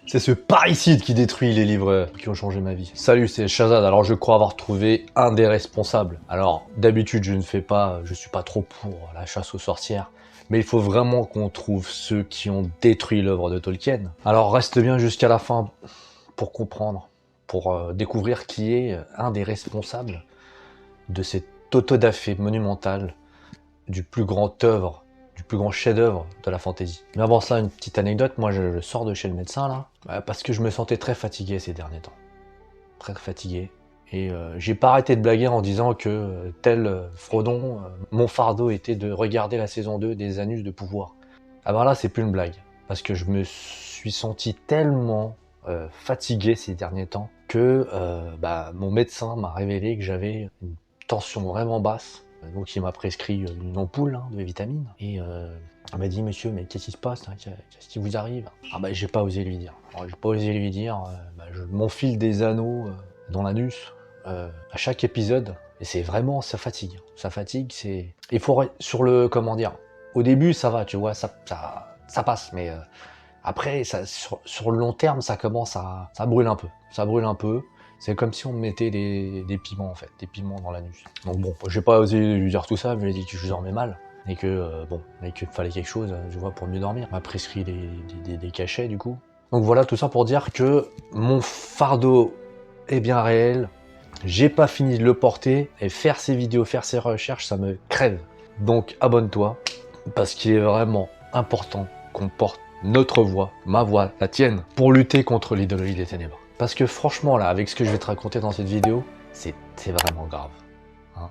C'est ce parricide qui détruit les livres qui ont changé ma vie. Salut, c'est Shazad. Alors je crois avoir trouvé un des responsables. Alors d'habitude je suis pas trop pour la chasse aux sorcières. Mais il faut vraiment qu'on trouve ceux qui ont détruit l'œuvre de Tolkien. Alors reste bien jusqu'à la fin pour comprendre, pour découvrir qui est un des responsables de cette autodafé monumentale du plus grand chef-d'œuvre de la fantasy. Mais avant ça, une petite anecdote, moi je sors de chez le médecin là, parce que je me sentais très fatigué ces derniers temps. Très fatigué. Et j'ai pas arrêté de blaguer en disant que tel Frodon, mon fardeau était de regarder la saison 2 des Anus de pouvoir. Ah ben là c'est plus une blague, parce que je me suis senti tellement fatigué ces derniers temps que mon médecin m'a révélé que j'avais une tension vraiment basse. Donc il m'a prescrit une ampoule de vitamines et il m'a dit monsieur mais qu'est-ce qui se passe, qu'est-ce qui vous arrive? Ah bah j'ai pas osé lui dire. Alors j'ai pas osé lui dire, je m'enfile des anneaux dans l'anus à chaque épisode et c'est vraiment ça fatigue, c'est il faut sur le comment dire. Au début ça va tu vois ça passe mais après ça, sur le long terme ça commence à ça brûle un peu. C'est comme si on me mettait des piments en fait, des piments dans l'anus. Donc bon, j'ai pas osé lui dire tout ça, mais j'ai dit que je dormais mal. Et que qu'il fallait quelque chose, je vois, pour mieux dormir. Il m'a prescrit des cachets du coup. Donc voilà, tout ça pour dire que mon fardeau est bien réel. J'ai pas fini de le porter et faire ces vidéos, faire ces recherches, ça me crève. Donc abonne-toi, parce qu'il est vraiment important qu'on porte notre voix, ma voix, la tienne, pour lutter contre l'idéologie des ténèbres. Parce que franchement là, avec ce que je vais te raconter dans cette vidéo, c'est vraiment grave. Hein.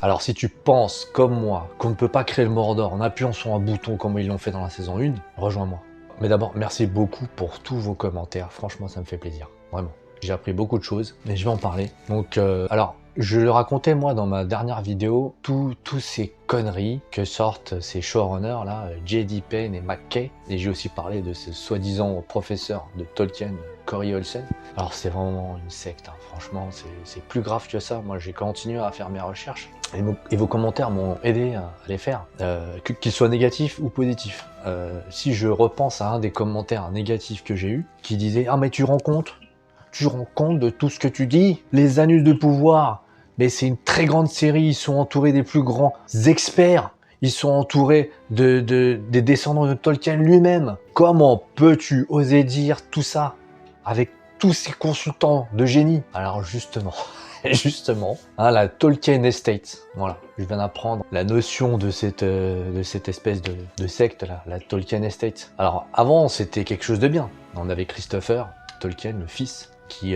Alors si tu penses, comme moi, qu'on ne peut pas créer le Mordor en appuyant sur un bouton comme ils l'ont fait dans la saison 1, rejoins-moi. Mais d'abord, merci beaucoup pour tous vos commentaires, franchement ça me fait plaisir, vraiment. J'ai appris beaucoup de choses, mais je vais en parler. Donc alors, je le racontais moi dans ma dernière vidéo, tous ces conneries que sortent ces showrunners là, J.D. Payne et McKay, et j'ai aussi parlé de ce soi-disant professeur de Tolkien, Corey Olsen. Alors c'est vraiment une secte, franchement c'est plus grave que ça. Moi j'ai continué à faire mes recherches et vos commentaires m'ont aidé à les faire, qu'ils soient négatifs ou positifs. Si je repense à un des commentaires négatifs que j'ai eu, qui disait « Ah mais tu rends compte de tout ce que tu dis? Les Anus de pouvoir, mais c'est une très grande série, ils sont entourés des plus grands experts, ils sont entourés des descendants de Tolkien lui-même. Comment peux-tu oser dire tout ça avec tous ces consultants de génie? » Alors justement, la Tolkien Estate, voilà, je viens d'apprendre la notion de cette espèce de secte là, la Tolkien Estate. Alors avant c'était quelque chose de bien, on avait Christopher Tolkien, le fils, qui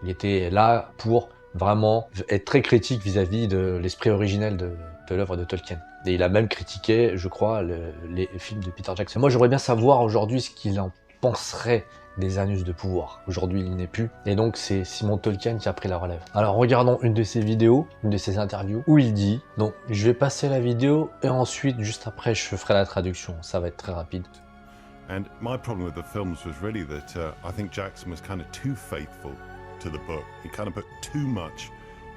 il était là pour vraiment être très critique vis-à-vis de l'esprit originel de l'œuvre de Tolkien. Et il a même critiqué, je crois, les films de Peter Jackson. Moi, j'aimerais bien savoir aujourd'hui ce qu'il en penserait des Anus de pouvoir. Aujourd'hui, il n'est plus. Et donc, c'est Simon Tolkien qui a pris la relève. Alors, regardons une de ses vidéos, une de ses interviews, où il dit... Donc, je vais passer la vidéo, et ensuite, juste après, je ferai la traduction. Ça va être très rapide. And my problem with the films was really that I think Jackson was kind of too faithful to the book. He kind of put too much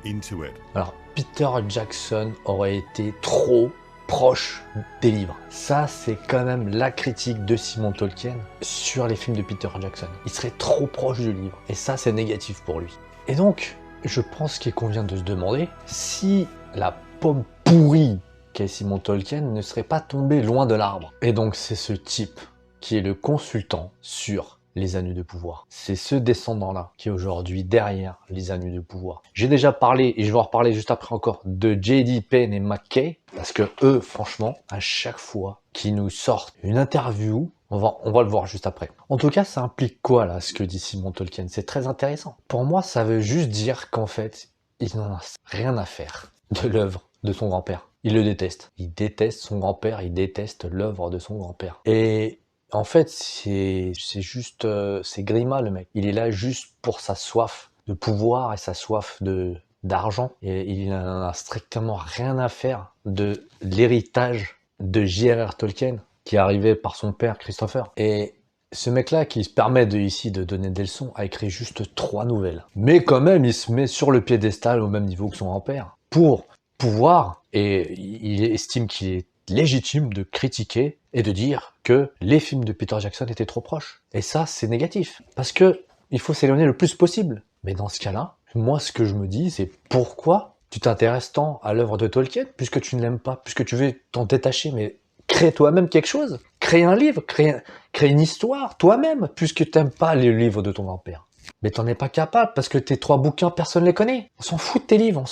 into it. Alors, Peter Jackson aurait été trop proche des livres. Ça, c'est quand même la critique de Simon Tolkien sur les films de Peter Jackson. Il serait trop proche du livre. Et ça, c'est négatif pour lui. Et donc, je pense qu'il convient de se demander si la pomme pourrie qu'est Simon Tolkien ne serait pas tombée loin de l'arbre. Et donc, c'est ce type qui est le consultant sur les Anus de pouvoir. C'est ce descendant-là qui est aujourd'hui derrière les Anus de pouvoir. J'ai déjà parlé, et je vais en reparler juste après encore, de J.D. Payne et McKay, parce que eux, franchement, à chaque fois qu'ils nous sortent une interview, on va le voir juste après. En tout cas, ça implique quoi, là, ce que dit Simon Tolkien? C'est très intéressant. Pour moi, ça veut juste dire qu'en fait, il n'en a rien à faire de l'œuvre de son grand-père. Il le déteste. Il déteste son grand-père, il déteste l'œuvre de son grand-père. Et en fait, c'est juste... c'est Grima, le mec. Il est là juste pour sa soif de pouvoir et sa soif d'argent. Et il n'en a strictement rien à faire de l'héritage de J.R.R. Tolkien, qui est arrivé par son père, Christopher. Et ce mec-là, qui se permet ici de donner des leçons, a écrit juste 3 nouvelles. Mais quand même, il se met sur le piédestal au même niveau que son grand-père. Pour pouvoir, et il estime qu'il est légitime de critiquer et de dire que les films de Peter Jackson étaient trop proches. Et ça, c'est négatif. Parce que il faut s'éloigner le plus possible. Mais dans ce cas-là, moi, ce que je me dis, c'est pourquoi tu t'intéresses tant à l'œuvre de Tolkien, puisque tu ne l'aimes pas, puisque tu veux t'en détacher, mais crée toi-même quelque chose. Crée un livre, crée une histoire, toi-même, puisque tu n'aimes pas les livres de ton grand-père. Mais t'en es pas capable, parce que tes 3 bouquins, personne les connaît. On s'en fout de tes livres, on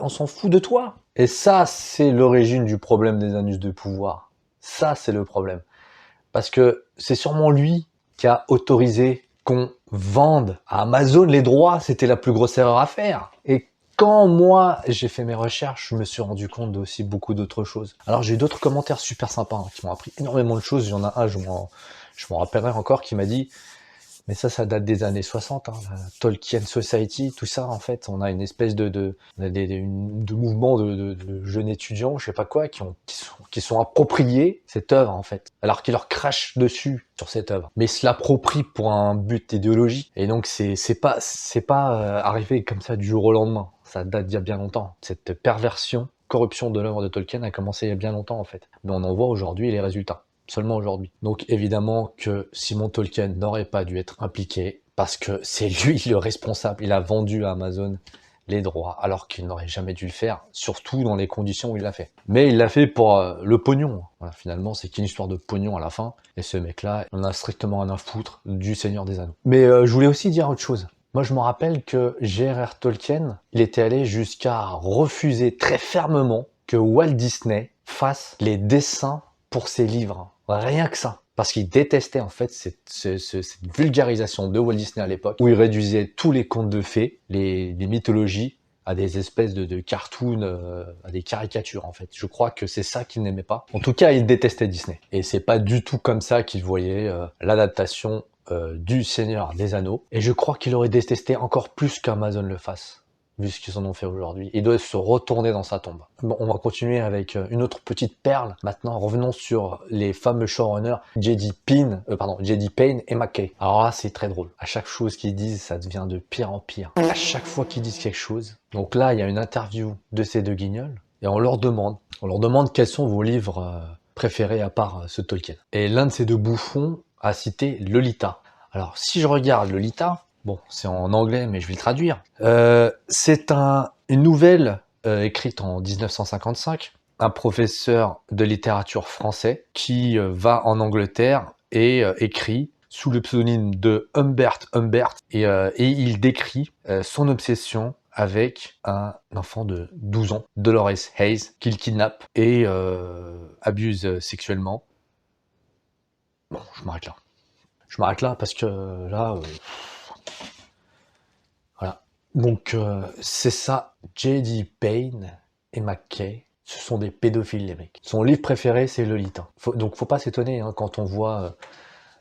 s'en fout de toi. Et ça, c'est l'origine du problème des anus de pouvoir. Ça, c'est le problème. Parce que c'est sûrement lui qui a autorisé qu'on vende à Amazon les droits. C'était la plus grosse erreur à faire. Et quand moi, j'ai fait mes recherches, je me suis rendu compte d'aussi beaucoup d'autres choses. Alors, j'ai eu d'autres commentaires super sympas qui m'ont appris énormément de choses. Il y en a un, je m'en rappellerai encore, qui m'a dit: mais ça date des années 60, la Tolkien Society, tout ça, en fait. On a une espèce de mouvement de jeunes étudiants, je sais pas quoi, qui sont appropriés cette œuvre, en fait. Alors qu'ils leur crachent dessus sur cette œuvre. Mais ils se l'approprient pour un but idéologique. Et donc, c'est pas arrivé comme ça du jour au lendemain. Ça date d'il y a bien longtemps. Cette corruption de l'œuvre de Tolkien a commencé il y a bien longtemps, en fait. Mais on en voit aujourd'hui les résultats. Seulement aujourd'hui. Donc évidemment que Simon Tolkien n'aurait pas dû être impliqué parce que c'est lui le responsable. Il a vendu à Amazon les droits alors qu'il n'aurait jamais dû le faire, surtout dans les conditions où il l'a fait. Mais il l'a fait pour le pognon. Voilà, finalement, c'est qu'une histoire de pognon à la fin. Et ce mec-là, on a strictement rien à foutre du Seigneur des Anneaux. Mais je voulais aussi dire autre chose. Moi, je me rappelle que J.R.R. Tolkien, il était allé jusqu'à refuser très fermement que Walt Disney fasse les dessins pour ses livres. Rien que ça. Parce qu'il détestait en fait cette vulgarisation de Walt Disney à l'époque, où il réduisait tous les contes de fées, les mythologies, à des espèces de cartoons, à des caricatures en fait. Je crois que c'est ça qu'il n'aimait pas. En tout cas, il détestait Disney. Et c'est pas du tout comme ça qu'il voyait l'adaptation du Seigneur des Anneaux. Et je crois qu'il aurait détesté encore plus qu'Amazon le fasse, vu ce qu'ils en ont fait aujourd'hui. Il doit se retourner dans sa tombe. Bon, on va continuer avec une autre petite perle. Maintenant, revenons sur les fameux showrunners J.D. Payne et McKay. Alors là, c'est très drôle. À chaque chose qu'ils disent, ça devient de pire en pire. À chaque fois qu'ils disent quelque chose. Donc là, il y a une interview de ces deux guignols et on leur demande quels sont vos livres préférés à part ce Tolkien. Et l'un de ces deux bouffons a cité Lolita. Alors, si je regarde Lolita, bon, c'est en anglais, mais je vais le traduire. C'est une nouvelle écrite en 1955, un professeur de littérature français qui va en Angleterre et écrit sous le pseudonyme de Humbert et il décrit son obsession avec un enfant de 12 ans, Dolores Hayes, qu'il kidnappe et abuse sexuellement. Bon, je m'arrête là. Je m'arrête là parce que là... voilà. Donc, c'est ça. J.D. Payne et McKay, ce sont des pédophiles, les mecs. Son livre préféré, c'est Lolita. Donc, faut pas s'étonner quand on voit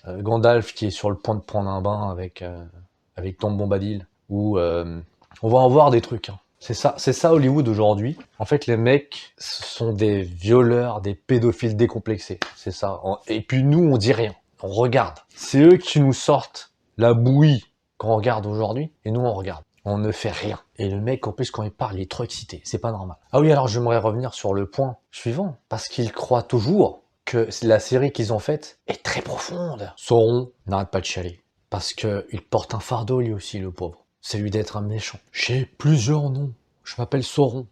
Gandalf qui est sur le point de prendre un bain avec Tom Bombadil, ou on va en voir des trucs. C'est ça Hollywood aujourd'hui. En fait, les mecs ce sont des violeurs, des pédophiles décomplexés. C'est ça. Et puis nous, on dit rien. On regarde. C'est eux qui nous sortent la bouillie qu'on regarde aujourd'hui, et nous, on regarde. On ne fait rien. Et le mec, en plus, quand il parle, il est trop excité. C'est pas normal. Ah oui, alors j'aimerais revenir sur le point suivant. Parce qu'il croit toujours que la série qu'ils ont faite est très profonde. Sauron n'arrête pas de chialer. Parce qu'il porte un fardeau lui aussi, le pauvre. C'est lui d'être un méchant. J'ai plusieurs noms. Je m'appelle Sauron.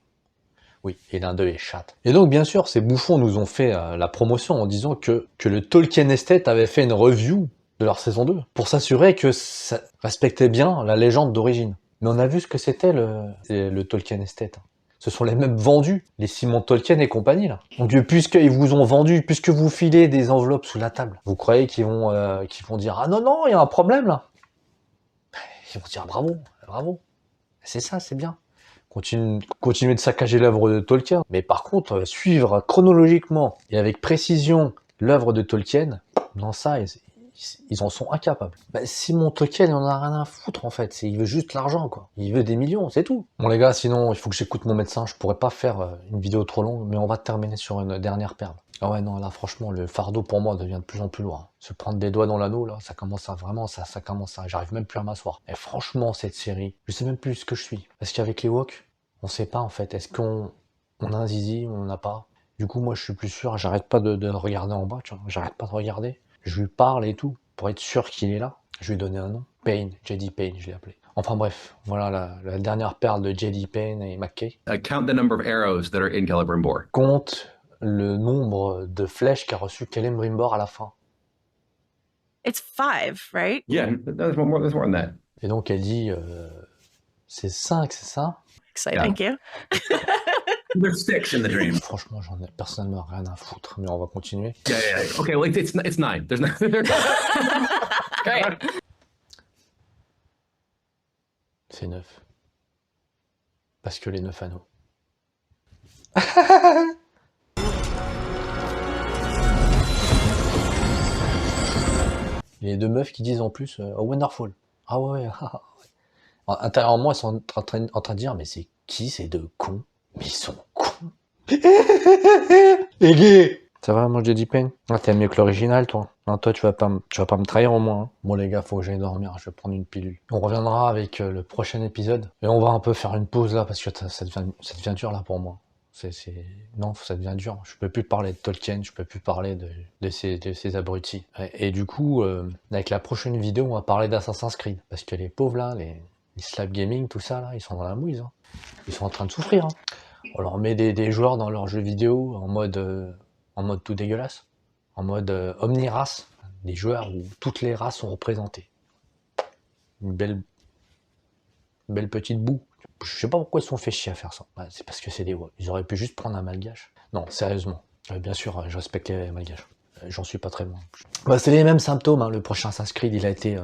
Oui, et l'un d'eux est chatte. Et donc, bien sûr, ces bouffons nous ont fait la promotion en disant que le Tolkien Estate avait fait une review de leur saison 2 pour s'assurer que ça respectait bien la légende d'origine. Mais on a vu ce que c'était le Tolkien Estate. Ce sont les mêmes vendus, les Simon Tolkien et compagnie, là. Donc, puisqu'ils vous ont vendu, puisque vous filez des enveloppes sous la table, vous croyez qu'ils vont dire « Ah non, non, il y a un problème, là !» Ils vont dire « Bravo, bravo, c'est ça, c'est bien. » Continuer de saccager l'œuvre de Tolkien. Mais par contre, suivre chronologiquement et avec précision l'œuvre de Tolkien, dans ça, ils en sont incapables. Simon Tolkien, il en a rien à foutre en fait. Il veut juste l'argent, quoi. Il veut des millions, c'est tout. Bon les gars, sinon, il faut que j'écoute mon médecin. Je pourrais pas faire une vidéo trop longue, mais on va terminer sur une dernière perle. Ah ouais, non, là, franchement, le fardeau pour moi devient de plus en plus lourd. Se prendre des doigts dans l'anneau, là, ça commence à vraiment, ça commence à... J'arrive même plus à m'asseoir. Et franchement, cette série, je sais même plus ce que je suis. Parce qu'avec les Woks, on sait pas, en fait. Est-ce qu'on a un zizi ou on n'en a pas? Du coup, moi, je suis plus sûr, j'arrête pas de regarder en bas, tu vois, j'arrête pas de regarder. Je lui parle et tout, pour être sûr qu'il est là. Je lui ai donné un nom. Payne, J.D. Payne, je l'ai appelé. Enfin bref, voilà la dernière perle de J.D. Payne et McKay. Count the number of arrows that are in Celebrimbor. Compte le nombre de flèches qu'a reçu Celebrimbor à la fin. It's 5, right? Yeah, there's more than that. Et donc elle dit, c'est 5, c'est ça? Exciting. Yeah. Thank you. There's 6 in the dream. Franchement, j'en ai personnellement rien à foutre, mais on va continuer. Yeah. Okay, well, it's 9. There's 9. Great. C'est 9. Parce que les 9 anneaux. Les deux meufs qui disent en plus oh, Wonderful. Ah ouais. Intérieurement, elles sont en train de dire mais c'est qui ces deux cons? Mais ils sont cons. Les gays. Ça va, moi, J.D. Payne? Ah, t'aimes mieux que l'original, toi. Non, toi, tu vas pas me trahir au moins. Hein. Bon, les gars, faut que j'aille dormir. Je vais prendre une pilule. On reviendra avec le prochain épisode. Et on va un peu faire une pause là, parce que ça devient dur là pour moi. Non, ça devient dur. Je peux plus parler de Tolkien, je peux plus parler de ces abrutis. Et du coup, avec la prochaine vidéo, on va parler d'Assassin's Creed. Parce que les pauvres là, les slap gaming, tout ça là, ils sont dans la mouise. Hein. Ils sont en train de souffrir. Hein. On leur met des joueurs dans leurs jeux vidéo en mode tout dégueulasse, en mode omnirace, des joueurs où toutes les races sont représentées. Une belle petite boue. Je sais pas pourquoi ils se sont fait chier à faire ça. Ouais, c'est parce que c'est des WoW. Ils auraient pu juste prendre un malgache. Non, sérieusement. Bien sûr, je respecte les malgaches. J'en suis pas très loin. Bah, c'est les mêmes symptômes. Hein. Le prochain Assassin's Creed, il a été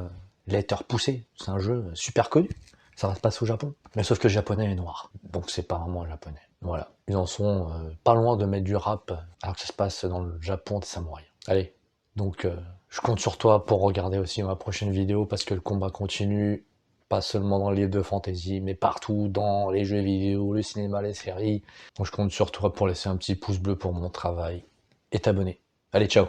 repoussé. C'est un jeu super connu. Ça va se passer au Japon. Mais sauf que le japonais est noir. Donc c'est pas vraiment japonais. Voilà. Ils en sont pas loin de mettre du rap alors que ça se passe dans le Japon des samouraïs. Allez. Donc je compte sur toi pour regarder aussi ma prochaine vidéo parce que le combat continue. Pas seulement dans les livres de fantasy, mais partout dans les jeux vidéo, le cinéma, les séries. Donc je compte sur toi pour laisser un petit pouce bleu pour mon travail et t'abonner. Allez, ciao!